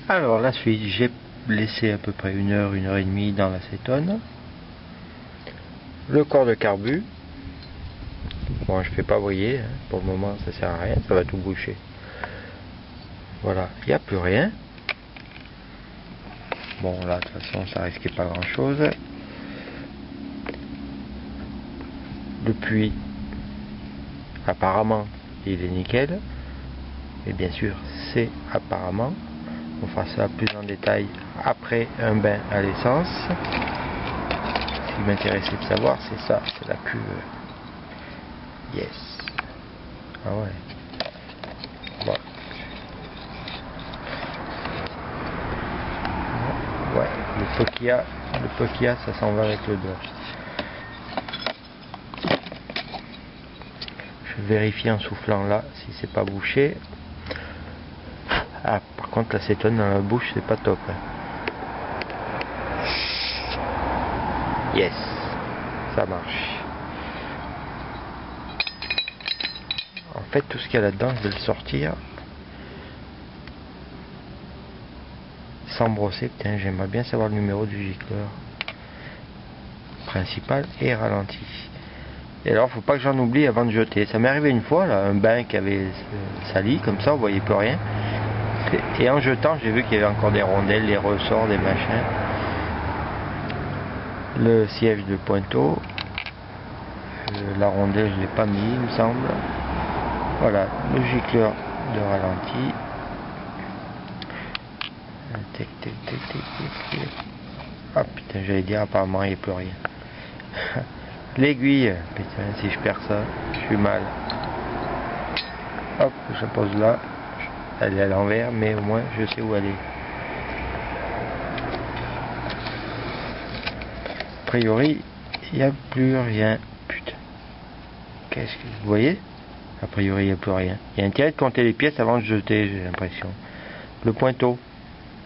Alors la suite, j'ai laissé à peu près 1 heure, 1 heure et demie dans l'acétone. Le corps de carbu. Bon, je fais pas briller, hein. Pour le moment ça sert à rien, ça va tout boucher. Voilà, il n'y a plus rien. Bon là de toute façon ça risquait pas grand chose. Le puits, apparemment il est nickel. Et bien sûr c'est apparemment. On fera ça plus en détail après un bain à l'essence. Ce qui m'intéressait de savoir c'est ça, c'est la cuve. Yes. Ah ouais. Bon. Ouais, le peu qu'il y a, ça s'en va avec le doigt. Je vérifie en soufflant là si c'est pas bouché. Ah, par contre l'acétone dans la bouche c'est pas top. Yes, ça marche. En fait tout ce qu'il y a là-dedans je vais le sortir sans brosser. Putain, j'aimerais bien savoir le numéro du gicleur principal et ralenti. Et alors faut pas que j'en oublie avant de jeter. Ça m'est arrivé une fois là, un bain qui avait sali comme ça, on voyait plus rien. Et en jetant j'ai vu qu'il y avait encore des rondelles, des ressorts, des machins. Le siège de pointeau, la rondelle je l'ai pas mis il me semble. Voilà, le gicleur de ralenti. Tic, tic, tic, tic, tic, tic. Ah putain, j'allais dire apparemment il n'y a plus rien. L'aiguille, putain, si je perds ça, je suis mal. Hop, je pose là. Elle est à l'envers, mais au moins je sais où elle est. A priori, il n'y a plus rien. Putain. Qu'est-ce que... Vous voyez? A priori, il n'y a plus rien. Il y a intérêt de compter les pièces avant de jeter, j'ai l'impression. Le pointeau.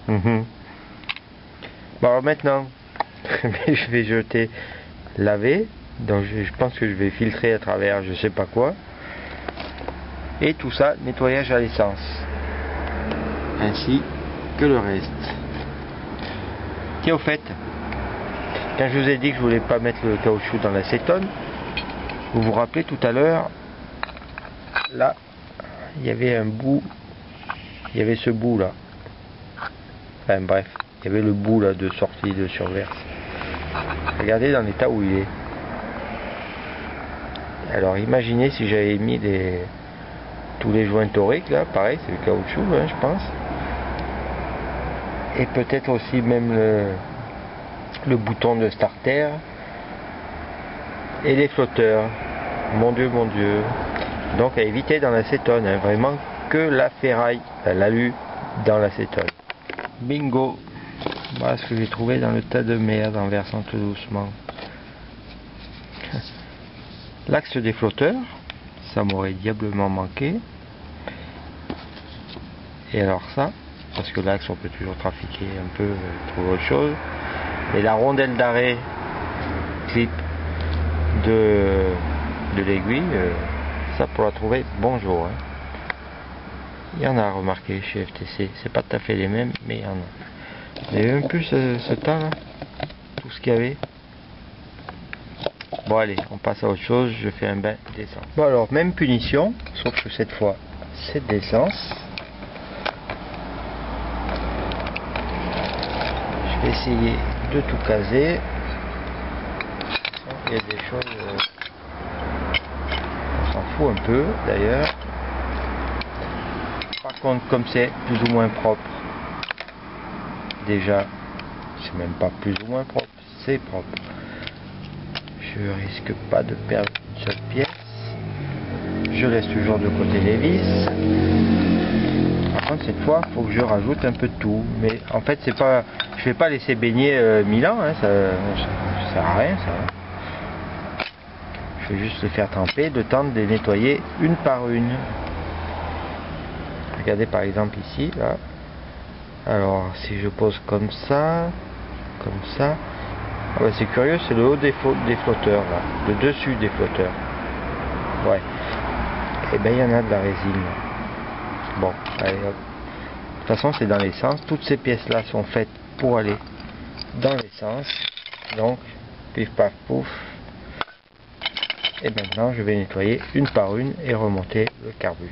Bon, alors maintenant, je vais jeter, laver. Donc je pense que je vais filtrer à travers je sais pas quoi. Et tout ça, nettoyage à l'essence. Ainsi que le reste. Tiens, au fait, quand je vous ai dit que je voulais pas mettre le caoutchouc dans l'acétone, vous vous rappelez tout à l'heure, là, il y avait un bout, il y avait ce bout là. Enfin bref, il y avait le bout là de sortie de surverse. Regardez dans l'état où il est. Alors imaginez si j'avais mis tous les joints toriques là, pareil, c'est le caoutchouc hein, je pense. Et peut-être aussi même le bouton de starter et les flotteurs. Mon Dieu, mon Dieu. Donc à éviter dans l'acétone, hein, vraiment que la ferraille, l'alu dans l'acétone. Bingo. Voilà ce que j'ai trouvé dans le tas de merde en versant tout doucement. L'axe des flotteurs, ça m'aurait diablement manqué. Et alors ça, parce que l'axe on peut toujours trafiquer un peu, trouver autre chose. Et la rondelle d'arrêt clip de l'aiguille, ça pour la trouver, bonjour. Hein. Il y en a remarqué chez FTC, c'est pas tout à fait les mêmes, mais il y en a. Vous avez un peu ce tas là, tout ce qu'il y avait. Bon allez, on passe à autre chose, je fais un bain d'essence. Bon alors, même punition, sauf que cette fois, c'est d'essence. Je vais essayer de tout caser. Il y a des choses, on s'en fout un peu d'ailleurs. Par contre, comme c'est plus ou moins propre, déjà, c'est même pas plus ou moins propre, c'est propre. Je risque pas de perdre une seule pièce. Je laisse toujours de côté les vis. Par contre cette fois il faut que je rajoute un peu de tout. Mais en fait c'est pas, je vais pas laisser baigner 1000 ans, hein, ça sert à rien ça. Je vais juste les faire tremper, le temps de les nettoyer une par une. Regardez par exemple ici, là. Alors si je pose comme ça, ah bah c'est curieux, c'est le haut des flotteurs là, le dessus des flotteurs. Ouais. Et ben il y en a de la résine. Bon, allez hop. toute façon c'est dans l'essence, toutes ces pièces là sont faites pour aller dans l'essence, donc pif paf pouf. Et maintenant je vais nettoyer une par une et remonter le carbu.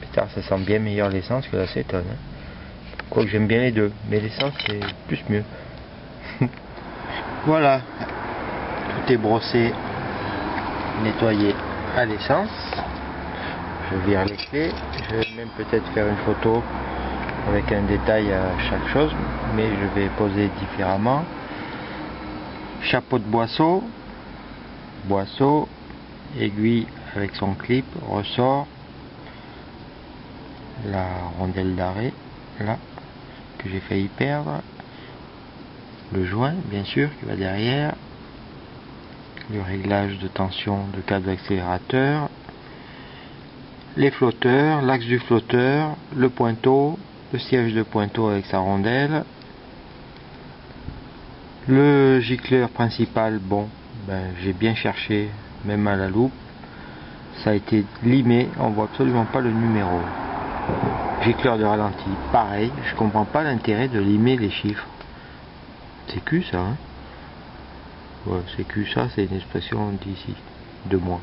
Putain, ça sent bien meilleur l'essence que l'acétone, hein. Quoique j'aime bien les deux, mais l'essence c'est plus mieux. Voilà, tout est brossé, nettoyé à l'essence. Je vire les clés, je vais même peut-être faire une photo avec un détail à chaque chose, mais je vais poser différemment. Chapeau de boisseau, aiguille avec son clip, ressort, la rondelle d'arrêt, là, que j'ai failli perdre, le joint, bien sûr, qui va derrière, le réglage de tension de câble d'accélérateur, les flotteurs, l'axe du flotteur, le pointeau, le siège de pointeau avec sa rondelle, le gicleur principal, bon, ben, j'ai bien cherché, même à la loupe, ça a été limé, on voit absolument pas le numéro. Gicleur de ralenti, pareil, je comprends pas l'intérêt de limer les chiffres. C'est cul ça, hein? Ouais, c'est cul, ça c'est une expression d'ici, de moi.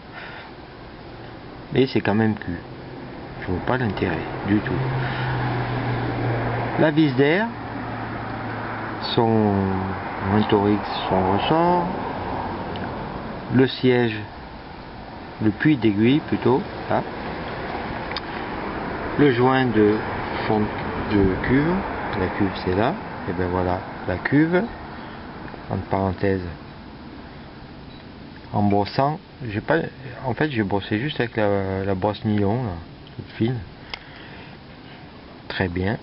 Mais c'est quand même cul. Je vois pas l'intérêt du tout. La vis d'air, son Torix, son ressort, le siège, le puits d'aiguille plutôt, là. Le joint de fond de cuve, la cuve c'est là, et ben voilà la cuve, entre parenthèses. En brossant, j'ai pas, en fait j'ai brossé juste avec la brosse nylon, là, toute fine. Très bien.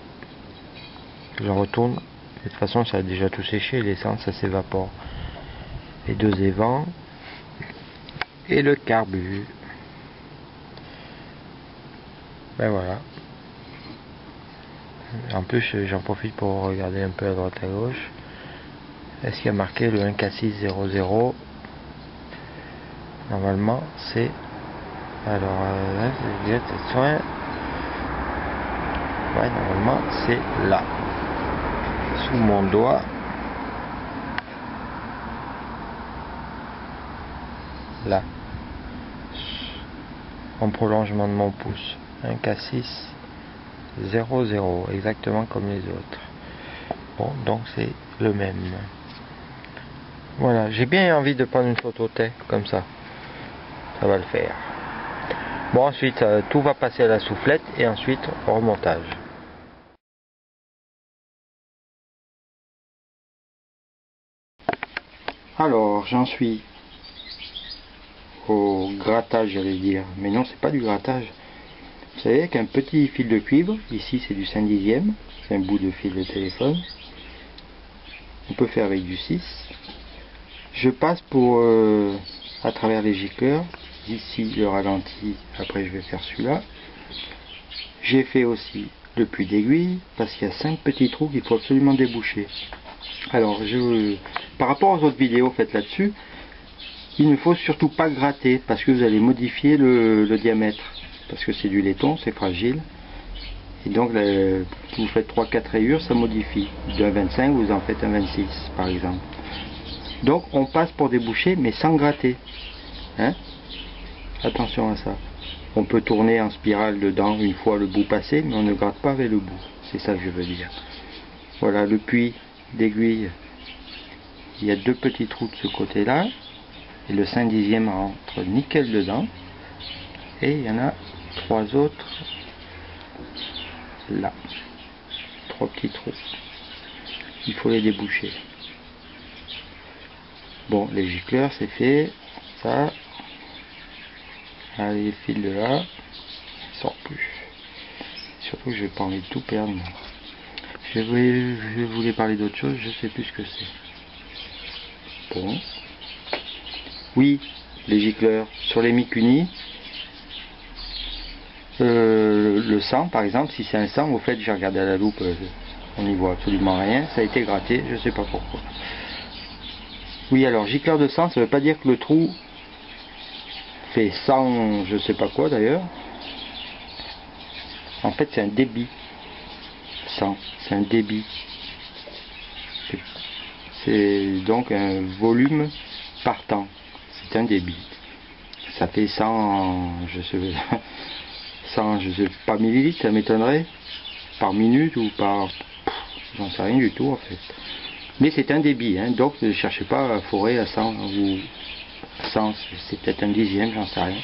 Je retourne. De toute façon ça a déjà tout séché, l'essence ça s'évapore. Les deux évents et le carbu. Ben voilà. En plus j'en profite pour regarder un peu à droite à gauche. Est-ce qu'il y a marqué le 1K600? Normalement c'est, alors là c'est déjà soin. Ouais, normalement c'est là, sous mon doigt. Là, en prolongement de mon pouce. 1K600, exactement comme les autres. Bon, donc c'est le même. Voilà, j'ai bien envie de prendre une photo tête comme ça. Ça va le faire. Bon, ensuite tout va passer à la soufflette et ensuite au remontage. Alors j'en suis au grattage, j'allais dire, mais non, c'est pas du grattage. Vous savez, avec un petit fil de cuivre, ici c'est du 5/10, c'est un bout de fil de téléphone. On peut faire avec du 6. Je passe pour à travers les gicleurs. Ici le ralenti, après je vais faire celui-là. J'ai fait aussi le puits d'aiguille parce qu'il y a 5 petits trous qu'il faut absolument déboucher. Alors par rapport aux autres vidéos faites là-dessus, il ne faut surtout pas gratter parce que vous allez modifier le diamètre, parce que c'est du laiton, c'est fragile, et donc vous faites 3-4 rayures, ça modifie. D'un 25 vous en faites un 26 par exemple. Donc on passe pour déboucher mais sans gratter, hein? Attention à ça. On peut tourner en spirale dedans une fois le bout passé, mais on ne gratte pas avec le bout, c'est ça que je veux dire. Voilà le puits d'aiguille, il y a 2 petits trous de ce côté là et le 5/10 rentre nickel dedans, et il y en a 3 autres là, 3 petits trous, il faut les déboucher. Bon, les gicleurs c'est fait, ça, allez, les fils de là, ils sortent plus, surtout que je n'ai pas envie de tout perdre. Je voulais parler d'autre chose, je sais plus ce que c'est. Bon. Oui, les gicleurs. Sur les Mikuni, le sang, par exemple, si c'est un sang, au fait, j'ai regardé à la loupe, on n'y voit absolument rien. Ça a été gratté, je sais pas pourquoi. Oui, alors, gicleur de sang, ça veut pas dire que le trou fait 100, je sais pas quoi d'ailleurs. En fait, c'est un débit. 100. C'est un débit. C'est donc un volume par temps. C'est un débit. Ça fait 100, je sais, 100, je sais pas millilitres, ça m'étonnerait, par minute ou par, j'en sais rien du tout en fait. Mais c'est un débit, hein, donc ne cherchez pas à forer à 100 ou 100, c'est peut-être un dixième, j'en sais rien.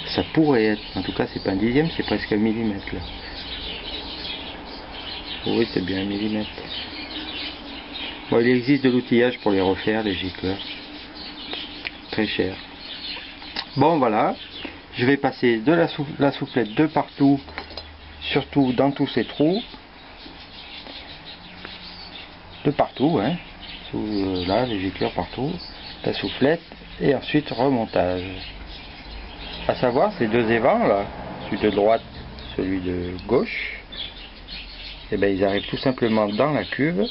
Ça pourrait être, en tout cas c'est pas un dixième, c'est presque un millimètre là. Oui, c'est bien un millimètre. Bon, il existe de l'outillage pour les refaire, les gicleurs. Très cher. Bon, voilà. Je vais passer de la soufflette de partout, surtout dans tous ces trous. De partout, hein. Là, les gicleurs partout. La soufflette. Et ensuite, remontage. À savoir, ces deux évents, là, celui de droite, celui de gauche, et bien, ils arrivent tout simplement dans la cuve,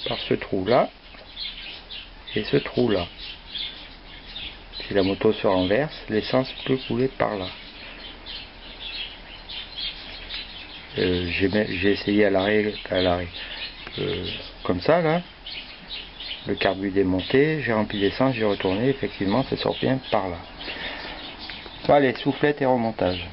par ce trou-là, et ce trou-là. Si la moto se renverse, l'essence peut couler par là. J'ai essayé à l'arrêt, comme ça, là, le carbu démonté, j'ai rempli d'essence, j'ai retourné, effectivement, ça sort bien par là. Allez, soufflette et remontage.